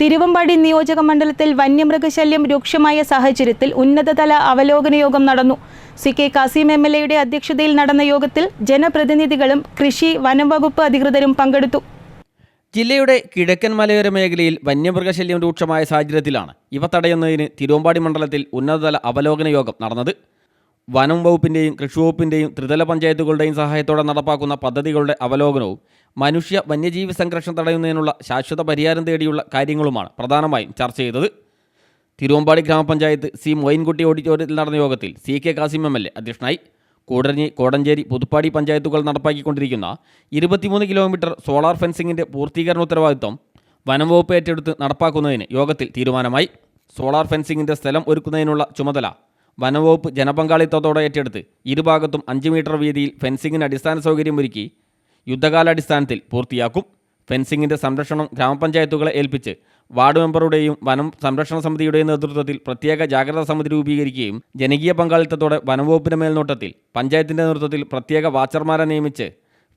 തിരുവമ്പാടി നിയോജക മണ്ഡലത്തിൽ വന്യമൃഗശല്യം രൂക്ഷമായ സാഹചര്യത്തിൽ ഉന്നതതല അവലോകന യോഗം നടന്നു. സി.കെ. കാസിം എം.എൽ.എയുടെ അധ്യക്ഷതയിൽ നടന്ന യോഗത്തിൽ ജനപ്രതിനിധികളും കൃഷി വനംവകുപ്പ് അധികൃതരും പങ്കെടുത്തു. ജില്ലയുടെ കിഴക്കൻ മലയോര മേഖലയിൽ വന്യമൃഗശല്യം രൂക്ഷമായ സാഹചര്യത്തിലാണ് ഇവ തടയുന്നതിന് തിരുവമ്പാടി മണ്ഡലത്തിൽ ഉന്നതതല അവലോകന യോഗം നടന്നത്. വനം വകുപ്പിൻ്റെയും കൃഷി വകുപ്പിൻ്റെയും ത്രിതല പഞ്ചായത്തുകളുടെയും സഹായത്തോടെ നടപ്പാക്കുന്ന പദ്ധതികളുടെ അവലോകനവും മനുഷ്യ വന്യജീവി സംഘർഷം തടയുന്നതിനുള്ള ശാശ്വത പരിഹാരം തേടിയുള്ള കാര്യങ്ങളുമാണ് പ്രധാനമായും ചർച്ച ചെയ്തത്. തിരുവമ്പാടി ഗ്രാമപഞ്ചായത്ത് സി മൊയിൻകുട്ടി ഓഡിറ്റോറിയത്തിൽ നടന്ന യോഗത്തിൽ സി.കെ. കാസിം എം.എൽ.എ അധ്യക്ഷനായി. കൂടരഞ്ഞി, കോടഞ്ചേരി, പുതുപ്പാടി പഞ്ചായത്തുകൾ നടപ്പാക്കിക്കൊണ്ടിരിക്കുന്ന 23 കിലോമീറ്റർ സോളാർ ഫെൻസിങ്ങിൻ്റെ പൂർത്തീകരണ ഉത്തരവാദിത്വം വനം വകുപ്പ് ഏറ്റെടുത്ത് നടപ്പാക്കുന്നതിന് യോഗത്തിൽ തീരുമാനമായി. സോളാർ ഫെൻസിങ്ങിൻ്റെ സ്ഥലം ഒരുക്കുന്നതിനുള്ള ചുമതല വനംവകുപ്പ് ജനപങ്കാളിത്തത്തോടെ ഏറ്റെടുത്ത് ഇരുഭാഗത്തും 5 മീറ്റർ വീതിയിൽ ഫെൻസിങ്ങിന് അടിസ്ഥാന സൗകര്യമൊരുക്കി യുദ്ധകാലാടിസ്ഥാനത്തിൽ പൂർത്തിയാക്കും. ഫെൻസിങ്ങിൻ്റെ സംരക്ഷണം ഗ്രാമപഞ്ചായത്തുകളെ ഏൽപ്പിച്ച് വാർഡ് മെമ്പറുടെയും വനം സംരക്ഷണ സമിതിയുടെയും നേതൃത്വത്തിൽ പ്രത്യേക ജാഗ്രതാ സമിതി രൂപീകരിക്കുകയും ജനകീയ പങ്കാളിത്തത്തോടെ വനംവകുപ്പിൻ്റെ മേൽനോട്ടത്തിൽ പഞ്ചായത്തിൻ്റെ നേതൃത്വത്തിൽ പ്രത്യേക വാച്ചർമാരെ നിയമിച്ച്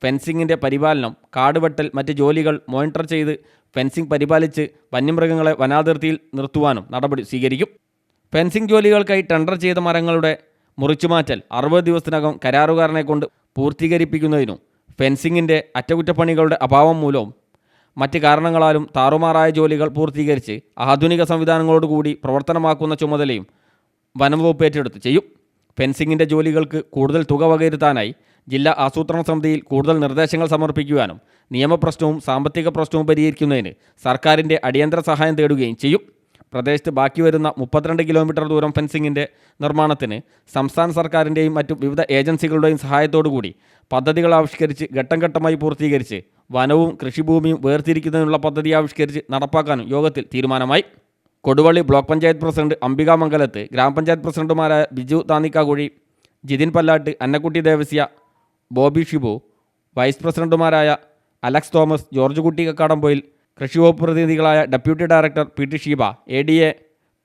ഫെൻസിങ്ങിൻ്റെ പരിപാലനം, കാടുവെട്ടൽ, മറ്റ് ജോലികൾ മോണിറ്റർ ചെയ്ത് ഫെൻസിംഗ് പരിപാലിച്ച് വന്യമൃഗങ്ങളെ വനാതിർത്തിയിൽ നിർത്തുവാനും നടപടി സ്വീകരിക്കും. ഫെൻസിംഗ് ജോലികൾക്കായി ടെൻഡർ ചെയ്ത മരങ്ങളുടെ മുറിച്ചുമാറ്റൽ 60 ദിവസത്തിനകം കരാറുകാരനെ കൊണ്ട് പൂർത്തീകരിപ്പിക്കുന്നതിനും ഫെൻസിങ്ങിൻ്റെ അറ്റകുറ്റപ്പണികളുടെ അഭാവം മൂലവും മറ്റ് കാരണങ്ങളാലും താറുമാറായ ജോലികൾ പൂർത്തീകരിച്ച് ആധുനിക സംവിധാനങ്ങളോടുകൂടി പ്രവർത്തനമാക്കുന്ന ചുമതലയും വനംവകുപ്പ് ഏറ്റെടുത്ത് ചെയ്യും. ഫെൻസിങ്ങിൻ്റെ ജോലികൾക്ക് കൂടുതൽ തുക വകയിരുത്താനായി ജില്ലാ ആസൂത്രണ സമിതിയിൽ കൂടുതൽ നിർദ്ദേശങ്ങൾ സമർപ്പിക്കുവാനും നിയമപ്രശ്നവും സാമ്പത്തിക പ്രശ്നവും പരിഹരിക്കുന്നതിന് സർക്കാരിൻ്റെ അടിയന്തര സഹായം തേടുകയും ചെയ്യും. പ്രദേശത്ത് ബാക്കി വരുന്ന 32 കിലോമീറ്റർ ദൂരം ഫെൻസിങ്ങിൻ്റെ നിർമ്മാണത്തിന് സംസ്ഥാന സർക്കാരിൻ്റെയും മറ്റു വിവിധ ഏജൻസികളുടെയും സഹായത്തോടുകൂടി പദ്ധതികൾ ആവിഷ്കരിച്ച് ഘട്ടം ഘട്ടമായി പൂർത്തീകരിച്ച് വനവും കൃഷിഭൂമിയും വേർതിരിക്കുന്നതിനുള്ള പദ്ധതി ആവിഷ്കരിച്ച് നടപ്പാക്കാനും യോഗത്തിൽ തീരുമാനമായി. കൊടുവള്ളി ബ്ലോക്ക് പഞ്ചായത്ത് പ്രസിഡന്റ് അംബിക മംഗലത്ത്, ഗ്രാമപഞ്ചായത്ത് പ്രസിഡന്റുമാരായ ബിജു താന്നിക്കാകുഴി, ജിതിൻ പല്ലാട്ട്, അന്നക്കുട്ടി ദേവസ്യ, ബോബി ഷിബു, വൈസ് പ്രസിഡന്റുമാരായ അലക്സ് തോമസ്, ജോർജ് കുട്ടി കക്കാടംപൊയിൽ, കൃഷി വകുപ്പ് പ്രതിനിധികളായ deputy director PT. Sheeba, ADA.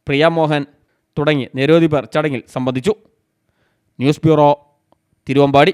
Priya Mohan തുടങ്ങി നിരവധി പേർ ചടങ്ങിൽ സംബന്ധിച്ചു. News bureau, Thiruvambady.